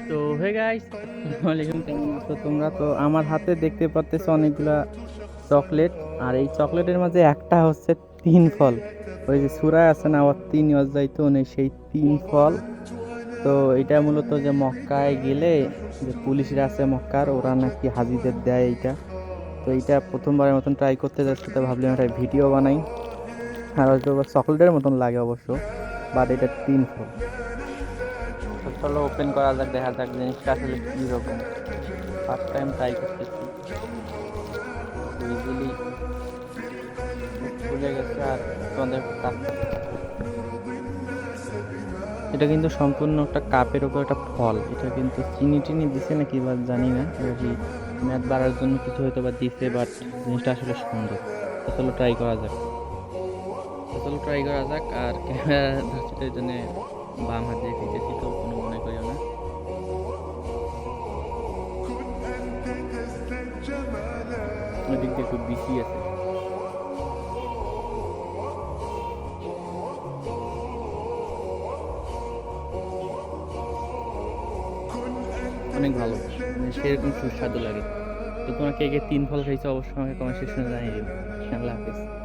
তো hey guys, আসসালামু আলাইকুম। কেমন আছো তোমরা? তো আমার হাতে দেখতে পাচ্তেছো অনেকগুলা চকলেট। আর এই চকলেটের মাঝে একটা হচ্ছে তিন ফল। ওই যে সূরায় আছে না, ওয়াত তিন ওয়াজাইতুন, সেই তিন ফল। তো এটা মূলত যে মক্কায় গেলে যে পুলিশরা আছে মক্কার, ওরা নাকি হাজিদের দেয় এইটা। তো এইটা প্রথমবারের মতন ট্রাই করতে যাচ্ছি, তো ভাবলাম একটা ভিডিও বানাই। আর হয়তো চকলেটের মতন লাগে অবশ্য, বাট এটা তিন ফল। তো চলো ওপেন করা যাক, দেখা যাক জিনিসটা আসলে কি রকম। ফার্স্ট টাইম ট্রাই করতেছি। ইজিলি খুলে গেছে। আর তোমাদের এটা কিন্তু সম্পূর্ণ একটা কাপের উপর একটা ফল। এটা কিন্তু চিনি টিনি দিছে না কি বা জানি না, কি ম্যাথ বাড়ার জন্য কিছু হয়তো বা দিছে, বাট জিনিসটা আসলে সুন্দর। তো চলো ট্রাই করা যাক। আর ক্যামেরা ধরছে জন্য বাম হাত দিয়ে খেতেছি, তো কোনো মনে করিও না। ওই দিক দিয়ে একটু বিসি আছে। অনেক ভালো, মানে সেরকম সুস্বাদু লাগে। তো তোমরা কে কে তিন ফল খাইছো অবশ্যই আমাকে কমেন্ট সেকশনে জানিয়ে দিও। আল্লাহ হাফেজ।